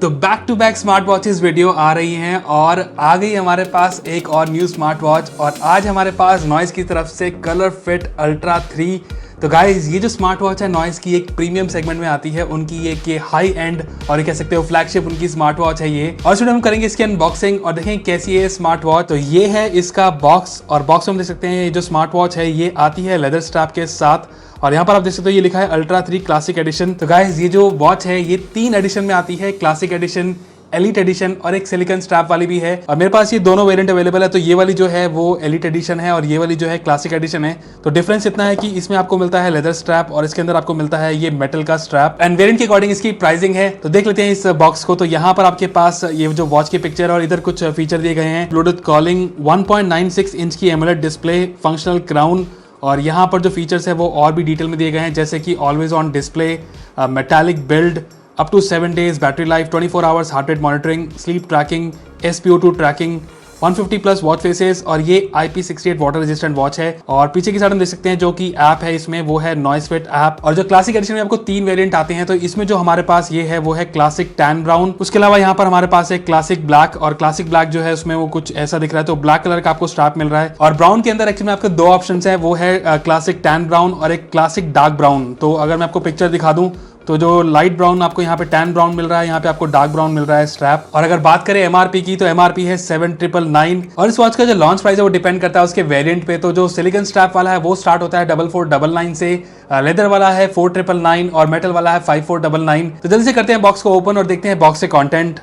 तो back to back smart watches video आ रही हैं और आ गई हमारे पास एक और न्यू स्मार्ट वॉच। और आज हमारे पास नॉइस की तरफ से कलर फिट अल्ट्रा 3। तो गाइज ये जो स्मार्ट वॉच है नॉइस की एक प्रीमियम सेगमेंट में आती है, उनकी ये हाई एंड और कह सकते हो फ्लैगशिप उनकी स्मार्ट वॉच है ये। और स्टूडेंट हम करेंगे इसकी अनबॉक्सिंग और देखेंगे कैसी है स्मार्ट वॉच। तो ये है इसका बॉक्स और बॉक्स में हम देख सकते हैं ये जो स्मार्ट वॉच है ये आती है लेदर स्ट्रैप के साथ। और यहाँ पर आप देख सकते हो ये लिखा है अल्ट्रा 3 क्लासिक एडिशन। तो गाइज ये जो वॉच है ये 3 एडिशन में आती है, क्लासिक एडिशन, एलिट एडिशन और एक सिलिकॉन स्ट्रैप वाली भी है। और मेरे पास ये दोनों वेरिएंट अवेलेबल है। तो ये वाली जो है वो एलिट एडिशन है और ये वाली जो है क्लासिक एडिशन है। तो डिफरेंस इतना है कि इसमें आपको मिलता है लेदर स्ट्रैप और इसके अंदर आपको मिलता है ये मेटल का स्ट्रैप। एंड वेरिएंट के अकॉर्डिंग इसकी प्राइसिंग है। तो देख लेते हैं इस बॉक्स को। तो यहाँ पर आपके पास ये जो वॉच की पिक्चर और इधर कुछ फीचर दिए गए हैं। ब्लूटूथ कॉलिंग, 1.96 इंच की एमोलेड डिस्प्ले, फंक्शनल क्राउन और यहाँ पर जो फीचर्स है वो और भी डिटेल में दिए गए हैं, जैसे कि always on display, metallic build, up to 7 days battery life, 24 hours heart rate monitoring, sleep tracking, SpO2 tracking, 150 plus watch faces और ये IP68 वाटर रेजिस्टेंट वॉच है। और पीछे की साइड हम देख सकते हैं जो कि ऐप है इसमें वो है नॉइस फिट ऐप। और जो क्लासिक एडिशन में आपको 3 वेरिएंट आते हैं। तो इसमें जो हमारे पास ये है वो है क्लासिक टैन ब्राउन। उसके अलावा यहाँ पर हमारे पास एक क्लासिक ब्लैक और क्लासिक ब्लैक जो है उसमें वो कुछ ऐसा दिख रहा है। तो ब्लैक कलर का आपको स्ट्रैप मिल रहा है। और ब्राउन के अंदर एक्चुअली आपके 2 ऑप्शन है, वो है क्लासिक टैन ब्राउन और एक क्लासिक डार्क ब्राउन। तो अगर मैं आपको पिक्चर दिखा दूं तो जो लाइट ब्राउन आपको यहाँ पे टैन ब्राउन मिल रहा है, यहाँ पे आपको डार्क ब्राउन मिल रहा है स्ट्रैप। और अगर बात करें MRP की तो MRP है 7,999 और इस वॉच का जो लॉन्च प्राइस है वो डिपेंड करता है उसके वेरिएंट पे। तो जो सिलिकॉन स्ट्रैप वाला है वो स्टार्ट होता है 4499 से, लेदर वाला है 4999 और मेटल वाला है 5499। तो जल्दी से करते हैं बॉक्स को ओपन और देखते हैं बॉक्स से कॉन्टेंट।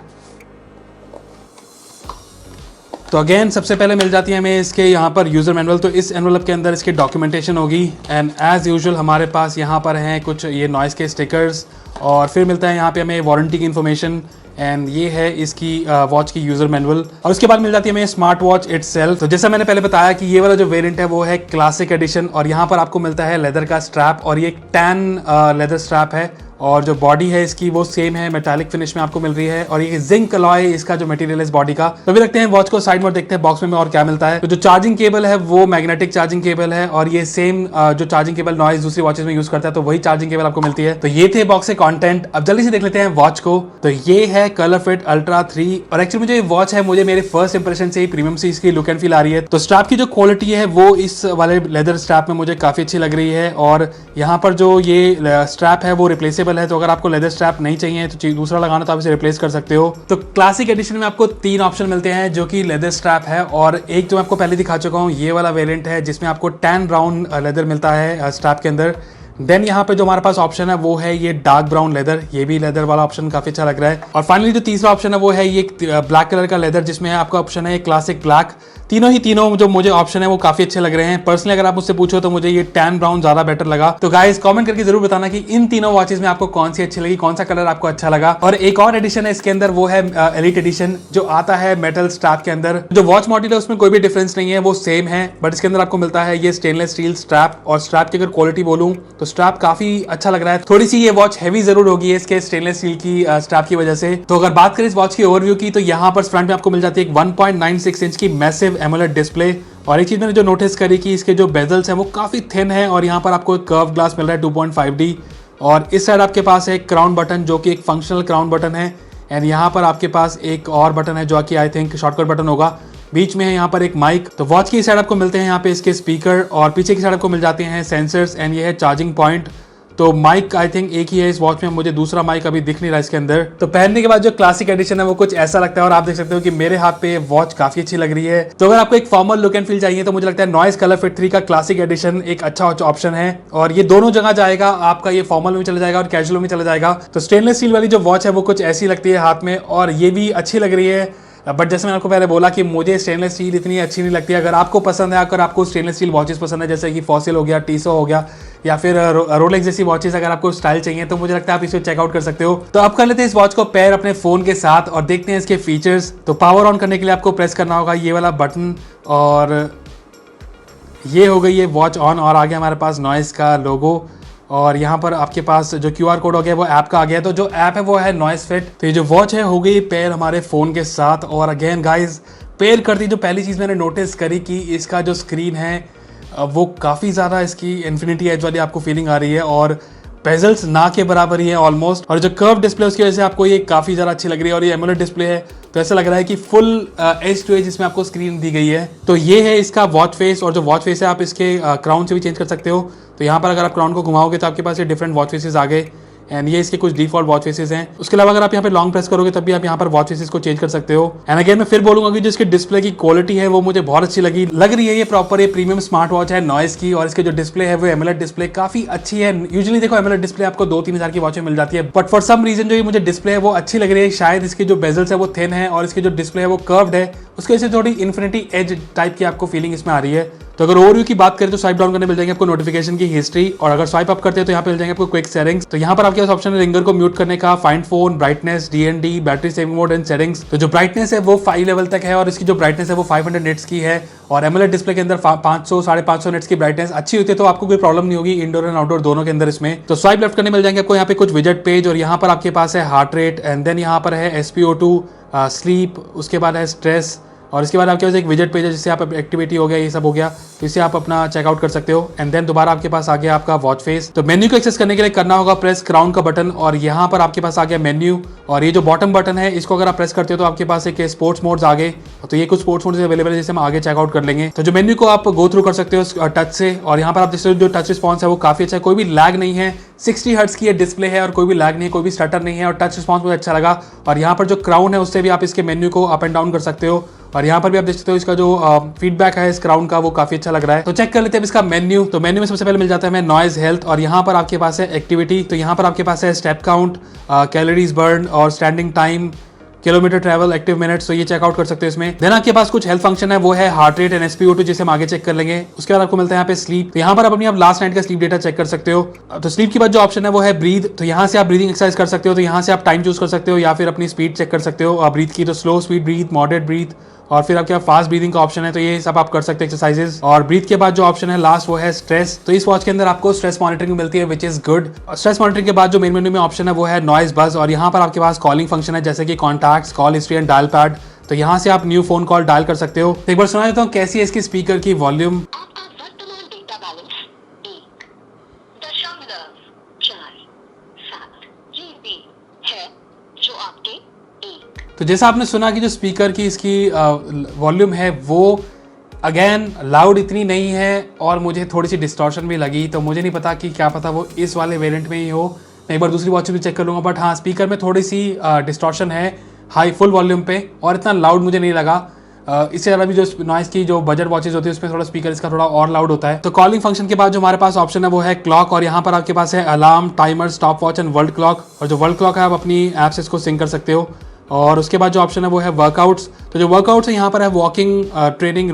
तो अगेन सबसे पहले मिल जाती है हमें इसके यहाँ पर यूज़र मैनुअल। तो इस एनवलप के अंदर इसकी डॉक्यूमेंटेशन होगी एंड एज यूजुअल हमारे पास यहाँ पर हैं कुछ ये नॉइस के स्टिकर्स और फिर मिलता है यहाँ पे हमें वारंटी की इन्फॉर्मेशन एंड ये है इसकी वॉच की यूजर मैनुअल। और उसके बाद मिल जाती है हमें स्मार्ट वॉच इटसेल्फ। तो जैसा मैंने पहले बताया कि ये वाला जो वेरिएंट है वो है क्लासिक एडिशन और यहाँ पर आपको मिलता है लेदर का स्ट्रैप और ये टैन लेदर स्ट्रैप है। और जो बॉडी है इसकी वो सेम है, मेटालिक फिनिश में आपको मिल रही है और ये जिंक अलॉय इसका जो मटेरियल है इस बॉडी का। तो अभी रखते हैं वॉच को साइड में और देखते हैं बॉक्स में और क्या मिलता है। तो जो चार्जिंग केबल है वो मैग्नेटिक चार्जिंग केबल है और ये सेम जो चार्जिंग केबल नॉइस दूसरी वॉचेस में यूज करता है तो वही चार्जिंग केबल आपको मिलती है। तो ये थे बॉक्स से कंटेंट। अब जल्दी से देख लेते हैं वॉच को। तो ये है कलर फिट अल्ट्रा 3 और एक्चुअली मुझे ये वॉच है मुझे मेरे फर्स्ट इंप्रेशन से ही प्रीमियम से इसकी लुक एंड फील आ रही है। तो स्ट्रैप की जो क्वालिटी है वो इस वाले लेदर स्ट्रैप में मुझे काफी अच्छी लग रही है। और यहाँ पर जो ये स्ट्रैप है वो रिप्लेसेबल है। तो अगर आपको लेदर स्ट्रैप नहीं चाहिए तो दूसरा लगाना तो आप इसे रिप्लेस कर सकते हो। तो क्लासिक एडिशन में आपको 3 ऑप्शन मिलते हैं जो कि लेदर स्ट्रैप है और एक जो मैं आपको पहले दिखा चुका हूँ ये वाला वेरिएंट है जिसमें आपको टैन ब्राउन लेदर मिलता है स्ट्रैप के अंदर। देन यहाँ पे जो हमारे पास ऑप्शन है वो है ये डार्क ब्राउन लेदर, ये भी लेदर वाला ऑप्शन काफी अच्छा लग रहा है। और फाइनली जो तीसरा ऑप्शन है वो है ये ब्लैक कलर का लेदर जिसमें आपका ऑप्शन है क्लासिक ब्लैक। तीनों जो मुझे ऑप्शन है वो काफी अच्छे लग रहे हैं। पर्सनली अगर आप मुझसे पूछो तो मुझे ये टैन ब्राउन ज्यादा बेटर लगा। तो गाइस कमेंट करके जरूर बताना कि इन तीनों वॉचेस में आपको कौन सी अच्छी लगी, कौन सा कलर आपको अच्छा लगा। और एक और एडिशन है इसके अंदर वो है एलिट एडिशन जो आता है मेटल स्ट्रैप के अंदर। जो वॉच मॉडल है उसमें कोई भी डिफरेंस नहीं है, वो सेम है बट इसके अंदर आपको मिलता है ये स्टेनलेस स्टील स्ट्रैप। और स्ट्रैप की अगर क्वालिटी बोलूं तो स्ट्रैप काफी अच्छा लग रहा है। थोड़ी सी ये वॉच हैवी जरूर होगी इसके स्टेनलेस स्टील की स्ट्रैप की वजह से। तो अगर बात करें इस वॉच की ओवरव्यू की तो यहाँ पर फ्रंट में आपको मिल जाती है एक 1.96 इंच की मैसिव एमोलेड डिस्प्ले। और एक चीज मैंने जो नोटिस करी कि इसके जो बेजल्स हैं वो काफी थिन है और यहाँ पर आपको एक कर्व ग्लास मिल रहा है 2.5D। और इस साइड आपके पास एक क्राउन बटन जो कि एक फंक्शनल क्राउन बटन है एंड यहाँ पर आपके पास एक और बटन है जो कि आई थिंक शॉर्टकट बटन होगा। बीच में है यहाँ पर एक माइक। तो वॉच की साइड आपको मिलते हैं यहाँ पे इसके स्पीकर और पीछे की साइड आपको मिल जाते हैं सेंसर्स एंड ये है चार्जिंग पॉइंट। तो माइक आई थिंक एक ही है इस वॉच में, मुझे दूसरा माइक अभी दिख नहीं रहा इसके अंदर। तो पहनने के बाद जो क्लासिक एडिशन है वो कुछ ऐसा लगता है और आप देख सकते हो कि मेरे हाथ पे वॉच काफी अच्छी लग रही है। तो अगर आपको एक फॉर्मल लुक एंड फील चाहिए तो मुझे लगता है नॉइस कलर फिट 3 का क्लासिक एडिशन एक अच्छा ऑप्शन है और ये दोनों जगह जाएगा। आपका ये फॉर्मल में चला जाएगा और कैजुअल में चला जाएगा। तो स्टेनलेस स्टील वाली जो वॉच है वो कुछ ऐसी लगती है हाथ में और ये भी अच्छी लग रही है। बट जैसे मैंने आपको पहले बोला कि मुझे स्टेनलेस स्टील इतनी अच्छी नहीं लगती है। अगर आपको पसंद है, अगर आपको स्टेनलेस स्टील वॉचेस पसंद है जैसे कि फॉसिल हो गया, टीसो हो गया या फिर रोलेक्स जैसी वॉचेस अगर आपको स्टाइल चाहिए तो मुझे लगता है आप इसे चेकआउट कर सकते हो। तो अब कर लेते हैं इस वॉच को पेयर अपने फोन के साथ और देखते हैं इसके फीचर्स। तो पावर ऑन करने के लिए आपको प्रेस करना होगा ये वाला बटन और ये हो गई है वॉच ऑन और आगे हमारे पास नॉइस का लोगो और यहाँ पर आपके पास जो QR कोड हो गया वो ऐप का आ गया। तो जो ऐप है वो है नॉइस फिट। तो ये जो वॉच है हो गई पेयर हमारे फ़ोन के साथ। और अगेन गाइस पेयर करती जो पहली चीज़ मैंने नोटिस करी कि इसका जो स्क्रीन है वो काफ़ी ज़्यादा इसकी इन्फिनिटी एज वाली आपको फीलिंग आ रही है और बेजल्स ना के बराबर ही है ऑलमोस्ट, और जो कर्व डिस्प्ले उसकी वजह से आपको ये काफी ज्यादा अच्छी लग रही है। और ये एमोलेड डिस्प्ले है तो ऐसा लग रहा है कि फुल एज टू एज इसमें आपको स्क्रीन दी गई है। तो ये है इसका वॉच फेस, और जो वॉच फेस है आप इसके क्राउन से भी चेंज कर सकते हो। तो यहाँ पर अगर आप क्राउन को घुमाओगे तो आपके पास ये डिफरेंट वॉच फेसेस आ गए, एंड ये इसके कुछ डिफॉल्ट वॉच फेसेस हैं। उसके अलावा अगर आप यहाँ पे लॉन्ग प्रेस करोगे तब भी आप यहाँ पर वॉच फेसेस को चेंज कर सकते हो। एंड अगेन मैं फिर बोलूंगा कि जो इसकी डिस्प्ले की क्वालिटी है वो मुझे बहुत अच्छी लग रही है। ये प्रॉपर ये प्रीमियम स्मार्ट वॉच है नॉइस की, और इसके जो डिस्प्ले है वो एमोलेड डिस्प्ले काफी अच्छी है। यूजुअली देखो एमोलेड डिस्प्ले आपको 2-3 हज़ार की वॉच में मिल जाती है, बट फॉर सम रीजन जो ये मुझे डिस्प्ले है वो अच्छी लग रही है। शायद इसकी जो बेजल्स है वो थिन है और इसकी जो डिस्प्ले है वो कर्व्ड है, उसकी वजह से थोड़ी इन्फिनिटी एज टाइप की आपको फीलिंग इसमें आ रही है। तो अगर ओवरव्यू की बात करें तो स्वाइप डाउन करने मिल जाएंगे आपको नोटिफिकेशन की हिस्ट्री, और अगर स्वाइप अप करते हैं तो यहाँ पे मिल जाएंगे आपको क्विक सेटिंग्स। तो यहाँ पर आपके पास ऑप्शन है रिंगर को म्यूट करने का, find phone, brightness, DND, battery saving mode and settings. तो जो ब्राइटनेस है वो 5 लेवल तक है, और इसकी जो ब्राइटनेस है वो 500 निट्स की है, और एमोलेड डिस्प्ले के अंदर 500-550 निट्स की ब्राइटनेस अच्छी होती है, तो आपको कोई प्रॉब्लम नहीं होगी इंडोर एंड आउटडोर दोनों के अंदर इसमें। तो स्वाइप लेफ्ट करने मिल जाएंगे आपको यहाँ पे कुछ विजेट पेज, और यहाँ पर आपके पास है हार्ट रेट, एंड देन यहाँ पर है SpO2, स्लीप, उसके बाद है स्ट्रेस, और इसके बाद आपके पास एक विजेट पेज है जिससे आप एक्टिविटी हो गया, ये सब हो गया, तो इसे आप अपना चेकआउट कर सकते हो। एंड देन दोबारा आपके पास आ गया आपका वॉच फेस। तो मेन्यू को एक्सेस करने के लिए करना होगा प्रेस क्राउन का बटन, और यहाँ पर आपके पास आ गया मेन्यू, और ये जो बॉटम बटन है इसको अगर आप प्रेस करते हो तो आपके पास एक स्पोर्ट्स मोड्स आ गए। तो ये कुछ स्पोर्ट्स मोड्स अवेलेबल है जिसे हम आगे चेकआउट कर लेंगे। तो जो मेन्यू को आप गो थ्रू कर सकते हो टच से, और यहाँ पर आप देख सकते हो जो टच रिस्पॉन्स है वो काफी अच्छा है, कोई भी लैग नहीं है। 60 हर्ट्ज की ये डिस्प्ले है और कोई भी लैग नहीं है, कोई भी स्टटर नहीं है, और टच रिस्पॉन्स मुझे अच्छा लगा। और यहाँ पर जो क्राउन है उससे भी आप इसके मेन्यू को अप एंड डाउन कर सकते हो, और यहाँ पर भी आप देख सकते हो इसका जो फीडबैक है इस क्राउन का वो काफी अच्छा लग रहा है। तो चेक कर लेते हैं इसका मेन्यू। तो मेन्यू में सबसे पहले मिल जाता है हमें नॉइज हेल्थ, और यहाँ पर आपके पास है एक्टिविटी। तो यहाँ पर आपके पास है स्टेप काउंट, कैलोरीज बर्न, और standing time, kilometre travel, active minutes, तो ये चेकआउट कर सकते हो इसमें। देन आपके पास कुछ हेल्थ फंक्शन है, वो है हार्ट रेट एंड SpO2 जिसे हम आगे चेक कर लेंगे। उसके बाद आपको मिलता है यहाँ पे स्लीप। तो यहाँ पर आप अपनी लास्ट नाइट का स्लीप डेटा चेक कर सकते हो। तो स्लीप के बाद जो ऑप्शन है वो है ब्रीथ। तो यहाँ से आप ब्रीदिंग एक्सरसाइज कर सकते हो, तो यहाँ से आप टाइम चूज कर सकते हो या फिर अपनी स्पीड चेक कर सकते हो ब्रीथ की। तो slow speed breath, moderate breath, और फिर आपके पास फास्ट ब्रीदिंग का ऑप्शन है, तो ये सब आप कर सकते हैं एक्सरसाइजेस। और ब्रीथ के बाद जो ऑप्शन है लास्ट वो है स्ट्रेस। तो इस वॉच के अंदर आपको स्ट्रेस मॉनिटरिंग मिलती है which is good. Stress monitoring के बाद जो मेन मेन्यू में ऑप्शन है वो है नॉइज बज, और यहाँ पर आपके पास कॉलिंग फंक्शन है जैसे कि contacts, call history and dial pad. तो यहाँ से आप न्यू फोन कॉल डायल कर सकते हो। तो एक बार सुना देता हूँ कैसी है इसकी स्पीकर की वॉल्यूम। तो जैसा आपने सुना कि जो स्पीकर की इसकी वॉल्यूम है वो अगेन लाउड इतनी नहीं है, और मुझे थोड़ी सी डिस्टॉर्शन भी लगी। तो मुझे नहीं पता कि क्या पता वो इस वाले वेरिएंट में ही हो, मैं एक बार दूसरी वॉच भी चेक कर लूँगा। बट हाँ, स्पीकर में थोड़ी सी डिस्टॉर्शन है हाई फुल वॉल्यूम पे, और इतना लाउड मुझे नहीं लगा। इससे ज़्यादा भी जो नॉइस की जो बजट वॉचेज होती है उसमें थोड़ा स्पीकर इसका थोड़ा और लाउड होता है। तो कॉलिंग फंक्शन के बाद जो हमारे पास ऑप्शन है वो है क्लॉक, और यहाँ पर आपके पास है alarm, timer, stop watch and world clock. और जो वर्ल्ड क्लॉक है आप अपनी ऐप से इसको सिंक कर सकते हो। और उसके बाद जो ऑप्शन है वो है वर्कआउट्स। तो जो वर्कआउट्स है यहाँ पर है वॉकिंग, ट्रेनिंग,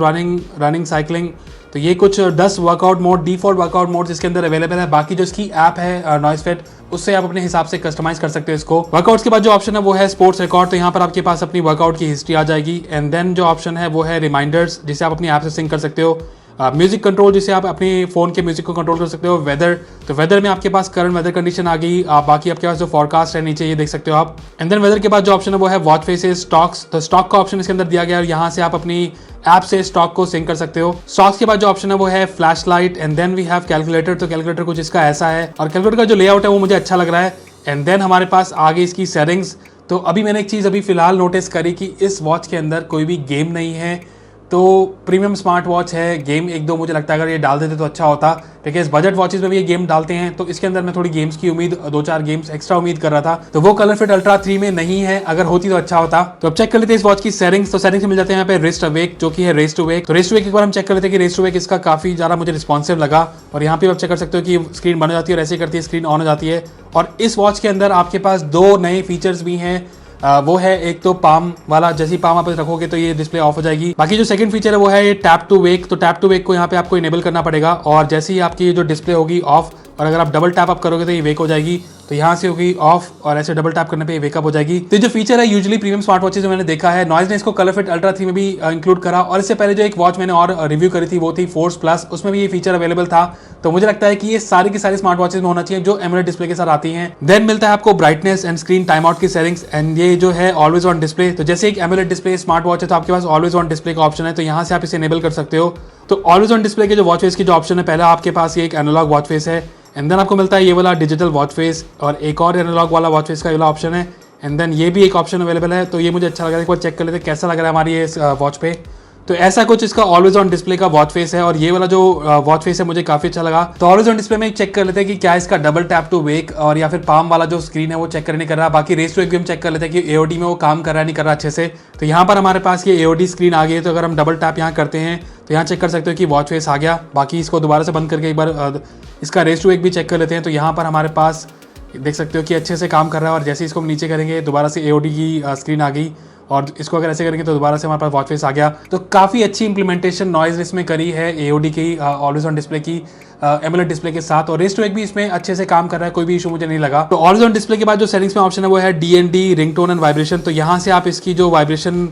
रनिंग, साइकिलिंग। तो ये कुछ 10 workout mode, default workout mode इसके अंदर अवेलेबल है। बाकी जो इसकी ऐप है नॉइस फिट, उससे आप अपने हिसाब से कस्टमाइज कर सकते हो इसको। वर्कआउट्स के बाद जो ऑप्शन है वो है स्पोर्ट्स रिकॉर्ड। तो यहाँ पर आपके पास अपनी वर्कआउट की हिस्ट्री आ जाएगी। एंड देन जो ऑप्शन है वो है रिमाइंडर्स, जिसे आप अपनी ऐप से सिंक कर सकते हो। म्यूजिक कंट्रोल, जिसे आप अपने फोन के म्यूजिक को कंट्रोल कर सकते हो। वेदर, तो वेदर में आपके पास करंट वेदर कंडीशन आ गई। बाकी आपके पास जो फॉरकास्ट है नीचे ये देख सकते हो आप। एंड देन वेदर के बाद जो ऑप्शन है वो है वॉच फेसेस, स्टॉक्स। तो स्टॉक का ऑप्शन इसके अंदर दिया गया है, और यहाँ से आप अपनी ऐप से स्टॉक को सिंक कर सकते हो। स्टॉक्स के बाद जो ऑप्शन है वो है flash light. And then we have calculator. तो कैलकुलेटर कुछ इसका ऐसा है, और कैलकुलेटर का जो लेआउट है वो मुझे अच्छा लग रहा है। एंड देन हमारे पास आगे इसकी सेटिंग्स। तो अभी मैंने एक चीज़ अभी फिलहाल नोटिस करी कि इस वॉच के अंदर कोई भी गेम नहीं है। तो प्रीमियम स्मार्ट वॉच है, गेम एक दो मुझे लगता है अगर ये डाल देते तो अच्छा होता, क्योंकि इस बजट वॉचेस में भी ये गेम डालते हैं। तो इसके अंदर मैं थोड़ी गेम्स की उम्मीद, 2-4 गेम्स एक्स्ट्रा उम्मीद कर रहा था। तो वो कलर फिट अल्ट्रा 3 में नहीं है, अगर होती तो अच्छा होता। तो अब चेक कर लेते हैं इस वॉच की सेटिंग्स। तो सेटिंग्स में मिल जाते हैं यहाँ पे रिस्ट अवेक, जो कि है रेस टू वेक। तो रेस टू वेक एक बार हम चेक कर लेते हैं कि रेस टू वेक इसका काफी ज्यादा मुझे रिस्पॉन्सिव लगा। और यहाँ पे आप चेक कर सकते हो कि स्क्रीन बंद हो जाती है और ऐसे करती है स्क्रीन ऑन हो जाती है। और इस वॉच के अंदर आपके पास 2 नए फीचर्स भी हैं। वो है एक तो पाम वाला, जैसे ही पाम आप रखोगे तो ये डिस्प्ले ऑफ हो जाएगी। बाकी जो सेकंड फीचर है वो है ये टैप टू वेक। तो टैप टू वेक को यहाँ पे आपको इनेबल करना पड़ेगा, और जैसे ही आपकी जो डिस्प्ले होगी ऑफ, और अगर आप डबल टैप अप करोगे तो ये वेक हो जाएगी। तो यहाँ से होगी ऑफ, और ऐसे डबल टैप करने पे वेकअप हो जाएगी। तो जो फीचर है यूजुअली प्रीमियम स्मार्ट वॉचेज में मैंने देखा है, नॉइज ने इसको कलर फिट अल्ट्रा 3 में भी इंक्लूड करा। और इससे पहले जो एक वॉच मैंने और रिव्यू करी थी वो थी फोर्स प्लस, उसमें भी ये फीचर अवेलेबल था। तो मुझे लगता है कि ये सारी की सारी स्मार्ट वॉचेज में होना चाहिए जो एमोलेड डिस्प्ले के साथ आती हैं। देन मिलता है आपको brightness and screen time out की सेटिंग्स, एंड ये जो है ऑलवेज ऑन डिस्प्ले। तो जैसे एक एमोलेड डिस्प्ले स्मार्ट वॉच है तो आपके पास ऑलवेज ऑन डिस्प्ले का ऑप्शन है, तो यहाँ से आप इसे इनेबल कर सकते हो। तो ऑलवेज ऑन डिस्प्ले के जो वॉच फेस की जो ऑप्शन है, पहला आपके पास ये एक एनालॉग वॉच फेस है, एंड देन आपको मिलता है ये वाला डिजिटल वॉच फेस, और एक और एनालॉग वाला वॉच फेस का ये वाला ऑप्शन है, एंड देन ये भी एक ऑप्शन अवेलेबल है। तो ये मुझे अच्छा लगा, एक बार चेक कर लेते हैं कैसा लग रहा है हमारी ये वॉच पे। तो ऐसा कुछ इसका ऑलवेज ऑन डिस्प्ले का वॉच फेस है, और ये वाला जो वॉच फेस है मुझे काफी अच्छा लगा। तो ऑलवेज ऑन डिस्प्ले में चेक कर लेते हैं कि क्या इसका डबल टैप टू वेक और या फिर पाम वाला जो स्क्रीन है वो चेक करने कर रहा है। बाकी रेस टू वेक भी हम चेक कर लेते हैं कि एओडी में वो काम कर रहा है नहीं कर रहा अच्छे से। तो यहाँ पर हमारे पास ये एओडी स्क्रीन आ गई है, तो अगर हम डबल टैप यहाँ करते हैं तो यहाँ चेक कर सकते हो कि वॉच फेस आ गया। बाकी इसको दोबारा से बंद करके एक बार इसका रेस टू वेक भी चेक कर लेते हैं। तो यहाँ पर हमारे पास देख सकते हो कि अच्छे से काम कर रहा है, और जैसे इसको हम नीचे करेंगे दोबारा से एओडी की स्क्रीन आ गई, और इसको अगर ऐसे करेंगे तो दोबारा से हमारे पास वॉच फेस आ गया। तो काफ़ी अच्छी इंप्लीमेंटेशन नॉइज इसमें करी है एओडी की ऑलवेज ऑन डिस्प्ले की एमोलेड डिस्प्ले के साथ, और रेस टू वेक भी इसमें अच्छे से काम कर रहा है, कोई भी इशू मुझे नहीं लगा। तो ऑलवेज ऑन डिस्प्ले के बाद जो सेटिंग्स में ऑप्शन है वो है डीएनडी रिंगटोन एंड वाइब्रेशन। तो यहाँ से आप इसकी जो वाइब्रेशन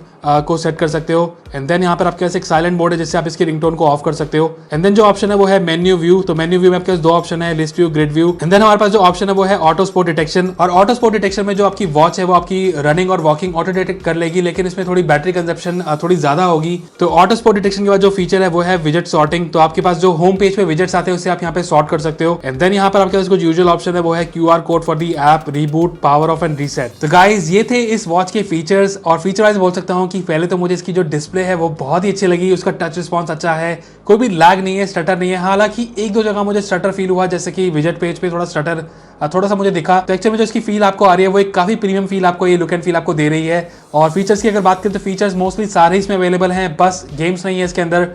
को सेट कर सकते हो, एंड देन यहाँ पर आपके पास एक साइलेंट मोड है जिससे आप इसकी रिंगटोन को ऑफ कर सकते हो। एंड देन जो ऑप्शन है वो है मेन्यू व्यू। तो मेन्यू व्यू में आपके पास दो ऑप्शन है, list view, grid view. And then हमारे पास जो ऑप्शन है वो है ऑटो स्पोर्ट डिटेक्शन। और ऑटो स्पोर्ट डिटेक्शन में जो आपकी वॉच है वो आपकी रनिंग और वॉकिंग ऑटो डिटेक्ट कर लेगी, लेकिन इसमें थोड़ी बैटरी कंजप्शन थोड़ी ज्यादा होगी। तो ऑटो स्पोर्ट डिटेक्शन के बाद जो फीचर है वो है विजेट सॉर्टिंग। तो आपके पास जो होम पेज पे विजेट्स आते हैं उससे आप यहाँ पे सॉर्ट कर सकते हो। एंड देन यहाँ पर आपके पास कुछ यूजुअल ऑप्शन है वो है QR code for the app, reboot, power of and reset. तो गाइस ये थे इस वॉच के फीचर्स, और फीचर वाइज बोल सकता हूँ कि पहले तो मुझे इसकी जो डिस्प्ले है वो बहुत ही अच्छी लगी, उसका टच रिस्पॉन्स अच्छा है, कोई भी लैग नहीं है, स्टटर नहीं है। हालांकि एक दो जगह मुझे स्टटर फील हुआ, जैसे कि विजेट पेज पे थोड़ा स्टटर थोड़ा सा मुझे दिखा। तो एक्चुअली में जो इसकी फील आपको आ रही है वो एक काफी प्रीमियम फील आपको ये लुक एंड फील आपको दे रही है। और फीचर्स की अगर बात करें तो फीचर्स मोस्टली सारे इसमें अवेलेबल हैं, बस गेम्स नहीं है इसके अंदर।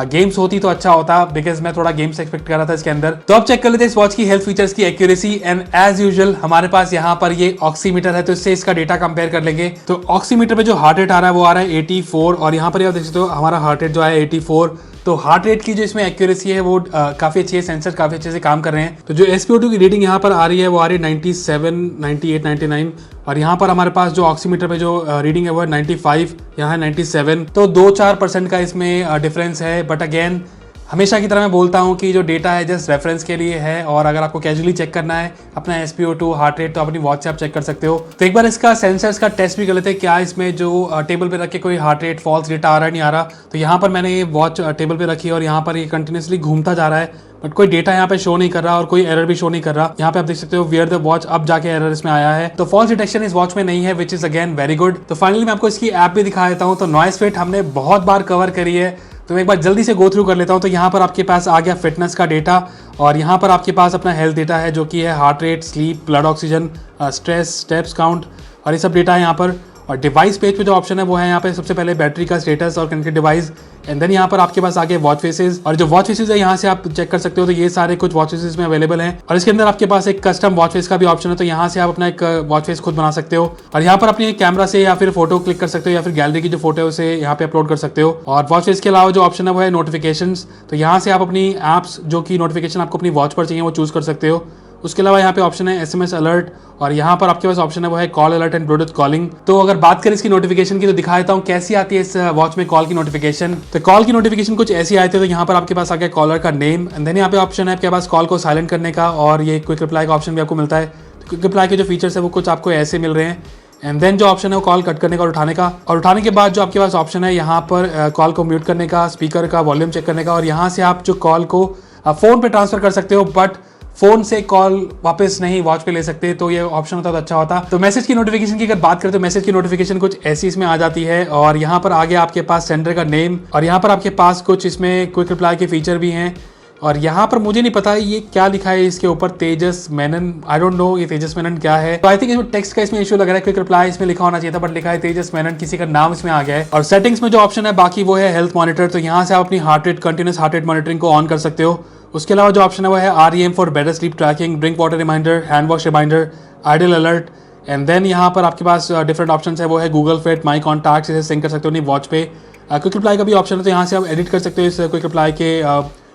गेम्स होती तो अच्छा होता, बिकॉज मैं थोड़ा गेम्स एक्सपेक्ट कर रहा था इसके अंदर। तो अब चेक कर लेते हैं इस वॉच की हेल्थ फीचर्स की एक्यूरेसी। एंड एज यूजुअल हमारे पास यहाँ पर ये ऑक्सीमीटर है, तो इससे इसका डेटा कंपेयर कर लेंगे। तो ऑक्सीमीटर पे जो हार्ट रेट आ रहा है वो आ रहा है 84, और यहाँ पर आप देख सकते हो हमारा हार्ट रेट जो है 84। तो हार्ट रेट की जो इसमें एक्यूरेसी है वो काफी अच्छी है, सेंसर काफी अच्छे से काम कर रहे हैं। तो जो SpO2 की रीडिंग यहाँ पर आ रही है वो आ रही है 97, 98, 99, और यहाँ पर हमारे पास जो ऑक्सीमीटर पे जो रीडिंग है वो है 95, यहाँ है 97। तो 2-4% का इसमें डिफरेंस है, बट अगेन हमेशा की तरह मैं बोलता हूँ कि जो डेटा है जस्ट रेफरेंस के लिए है, और अगर आपको कैजुअली चेक करना है अपना SpO2 हार्ट रेट तो अपनी वॉच से आप चेक कर सकते हो। तो एक बार इसका सेंसर्स का टेस्ट भी कर लेते हैं, क्या इसमें जो टेबल पे रख के कोई हार्ट रेट फॉल्स डेटा आ रहा है नहीं आ रहा। तो यहाँ पर मैंने ये वॉच टेबल पे रखी है, और यहाँ पर ये कंटिन्यूसली घूमता जा रहा है, बट कोई डेटा यहाँ पे शो नहीं कर रहा और कोई एरर भी शो नहीं कर रहा। यहाँ पे आप देख सकते हो वियर द वॉच, अब जाके एरर इसमें आया है। तो फॉल्स डिटेक्शन इस वॉच में नहीं है, which is again very good. तो फाइनली मैं आपको इसकी ऐप भी दिखा देता हूँ। तो नॉइस फिट हमने बहुत बार कवर करी है, तो मैं एक बार जल्दी से गो थ्रू कर लेता हूँ। तो यहाँ पर आपके पास आ गया फिटनेस का डेटा, और यहाँ पर आपके पास अपना हेल्थ डेटा है जो कि है heart rate, sleep, blood oxygen, stress, steps count, और ये सब डेटा है यहाँ पर। और डिवाइस पेज पे जो ऑप्शन है वो है यहाँ पे सबसे पहले बैटरी का स्टेटस और कनेक्टेड डिवाइस, एंड देन यहाँ पर आपके पास आगे वॉच फेसेस, और जो वॉच फेसेस है यहाँ से आप चेक कर सकते हो। तो ये सारे कुछ वॉच फेसेस में अवेलेबल हैं, और इसके अंदर आपके पास एक कस्टम वॉच फेस का भी ऑप्शन है। तो यहाँ से आप अपना एक वॉच फेस खुद बना सकते हो, और यहाँ पर अपने कैमरा से या फिर फोटो क्लिक कर सकते हो, या फिर गैलरी की जो फोटो है उसे यहाँ पे अपलोड कर सकते हो। और वॉच फेस के अलावा जो ऑप्शन है वो है नोटिफिकेशंस। तो यहाँ से आप अपनी ऐप्स जो कि नोटिफिकेशन आपको अपनी वॉच पर चाहिए वो चूज कर सकते हो। उसके अलावा यहाँ पे ऑप्शन है SMS अलर्ट, और यहाँ पर आपके पास ऑप्शन है वो है call alert and Bluetooth calling. तो अगर बात करें इसकी नोटिफिकेशन की तो दिखा देता हूँ कैसी आती है इस वॉच में कॉल की नोटिफिकेशन। तो कॉल की नोटिफिकेशन कुछ ऐसी आती है। तो यहाँ पर आपके पास आ गया कॉलर का नेम, एंड देन यहाँ पे ऑप्शन है आपके पास कॉल को साइलेंट करने का, और ये क्विक रिप्लाई का ऑप्शन भी आपको मिलता है। तो क्विक रिप्लाई के जो फीचर्स है वो कुछ आपको ऐसे मिल रहे हैं। एंड देन जो ऑप्शन है वो कॉल कट करने का और उठाने का, और उठाने के बाद जो आपके पास ऑप्शन है यहाँ पर कॉल को म्यूट करने का, स्पीकर का वॉल्यूम चेक करने का, और यहाँ से आप जो कॉल को फोन पे ट्रांसफर कर सकते हो, बट फोन से कॉल वापस नहीं वॉच पे ले सकते। तो ये ऑप्शन होता तो अच्छा होता। तो मैसेज की नोटिफिकेशन की अगर बात करें तो मैसेज की नोटिफिकेशन कुछ ऐसी इसमें आ जाती है, और यहाँ पर आगे आपके पास सेंडर का नेम, और यहाँ पर आपके पास कुछ इसमें क्विक रिप्लाई के फीचर भी हैं। और यहाँ पर मुझे नहीं पता ये क्या लिखा है इसके ऊपर, तेजस मेनन, आई डोंट नो ये तेजस मेनन क्या है। तो आई थिंक इसमें टेक्स्ट का इसमें इशू लग रहा है, क्विक रिप्लाई इसमें लिखा होना चाहिए था, बट लिखा है तेजस मेनन, किसी का नाम इसमें आ गया है। और सेटिंग्स में जो ऑप्शन है बाकी वो है हेल्थ मॉनिटर। तो यहाँ से आप अपनी heart rate, continuous heart rate monitoring को ऑन कर सकते हो। उसके अलावा जो ऑप्शन है वो है REM for better sleep tracking, drink water reminder, hand wash reminder, idle alert, and then यहाँ पर आपके पास डिफरेंट ऑप्शन है वो है गूगल फिट, माई कॉन्टैक्ट्स, इसे सिंक कर सकते हो अपनी वॉच पे। क्विक रिप्लाई का भी ऑप्शन है, तो यहाँ से आप एडिट कर सकते हो इस क्विक रिप्लाई के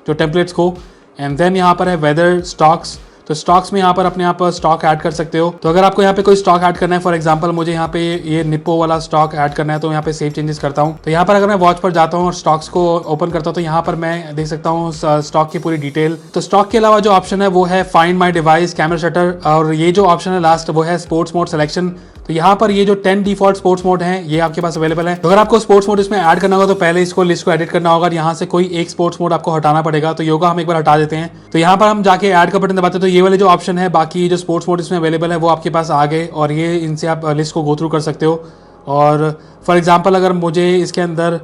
जो टेम्पलेट्स को। एंड देन यहाँ पर है वेदर, स्टॉक्स। तो तो स्टॉक्स में यहाँ पर अपने आप स्टॉक ऐड कर सकते हो। तो अगर आपको यहाँ पे कोई स्टॉक ऐड करना है, फॉर एग्जांपल मुझे यहाँ पे ये निप्पो वाला स्टॉक ऐड करना है, तो यहाँ पे सेव चेंजेस करता हूँ। तो यहाँ पर अगर मैं वॉच पर जाता हूँ और स्टॉक्स को ओपन करता हूँ तो यहाँ पर मैं देख सकता हूँ स्टॉक की पूरी डिटेल। तो स्टॉक के अलावा जो ऑप्शन है वो है find my device, camera shutter, और ये जो ऑप्शन है लास्ट वो है स्पोर्ट्स मोड सिलेक्शन। तो यहाँ पर ये जो 10 डिफॉल्ट स्पोर्ट्स मोड हैं ये आपके पास अवेलेबल है। तो अगर आपको स्पोर्ट्स मोड इसमें ऐड करना होगा तो पहले इसको लिस्ट को एडिट करना होगा और यहाँ से कोई एक स्पोर्ट्स मोड आपको हटाना पड़ेगा। तो योगा हम एक बार हटा देते हैं। तो यहाँ पर हम जाके ऐड का बटन दबाते हैं तो ये वाले जो ऑप्शन है, बाकी जो स्पोर्ट्स मोड इसमें अवेलेबल है वो आपके पास आ गए और ये इनसे आप लिस्ट को गो थ्रू कर सकते हो। और फॉर एग्जाम्पल अगर मुझे इसके अंदर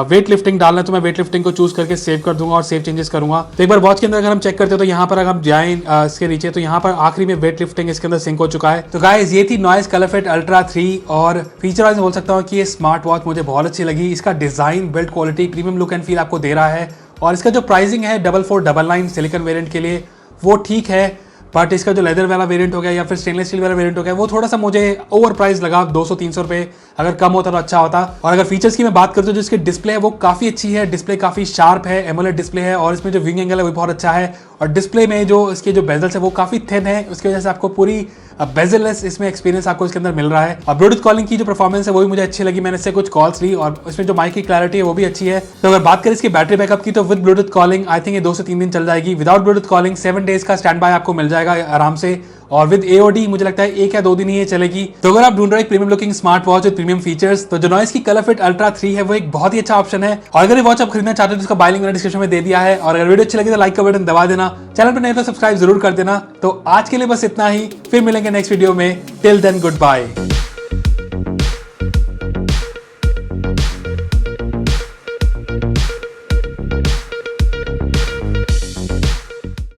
वेट लिफ्टिंग डालना है तो मैं वेट लिफ्टिंग को चूज करके सेव कर दूंगा और सेव चेंजेस करूंगा। तो एक बार वॉच के अंदर अगर हम चेक करते हैं तो यहाँ पर अगर हम जाएं इसके नीचे तो यहाँ पर आखिरी में वेट लिफ्टिंग इसके अंदर सिंक हो चुका है। तो गाइस ये थी नॉइस कलर फिट अल्ट्रा 3 और फीचर वाइज बोल सकता हूँ कि ये स्मार्ट वॉच मुझे बहुत अच्छी लगी। इसका design, build quality, premium look and feel आपको दे रहा है और इसका जो प्राइसिंग है 4499 सिलिकॉन वेरिएंट के लिए वो ठीक है, बट इसका जो लेदर वाला वेरिएंट हो गया या फिर स्टेनलेस स्टील वाला वेरिएंट हो गया वो थोड़ा सा मुझे ओवर प्राइस लगा। 200-300 रुपए अगर कम होता तो अच्छा होता। और अगर फीचर्स की मैं बात करता हूँ, जो इसकी डिस्प्ले है वो काफी अच्छी है, डिस्प्ले काफी शार्प है, एमोलेड डिस्प्ले है और इसमें जो विंग एंगल है वो बहुत अच्छा है और डिस्प्ले में जो इसके जो बेजल्स है वो काफी थिन है, उसकी वजह से आपको पूरी बेजललेस इसमें एक्सपीरियंस आपको इसके अंदर मिल रहा है। और ब्लूटूथ कॉलिंग की जो परफॉर्मेंस है वो भी मुझे अच्छी लगी, मैंने इससे कुछ कॉल्स ली और इसमें जो माइक की क्लैरिटी है वो भी अच्छी है। तो अगर बात करें इसकी बैटरी बैकअप की तो with Bluetooth calling I think ये 2 से 3 दिन चल जाएगी। विदाउट ब्लूटूथ कॉलिंग 7 डेज का स्टैंड बाय आपको मिल जाएगा आराम से और विद AOD मुझे लगता है 1 या 2 दिन ही ये चलेगी। तो अगर आप ढूंढ रहे हैं premium looking smart watch with premium features तो जो नॉइस की कलर फिट अल्ट्रा 3 है वो एक बहुत ही अच्छा ऑप्शन है। और अगर ये वॉच आप खरीदना चाहते हो तो इसका बाय लिंक मैंने डिस्क्रिप्शन में दे दिया है और अगर वीडियो अच्छी लगी तो लाइक का बटन दबा देना, चैनल पर नए तो सब्सक्राइब जरूर कर देना। तो आज के लिए बस इतना ही, फिर मिलेंगे नेक्स्ट वीडियो में। Till then good bye.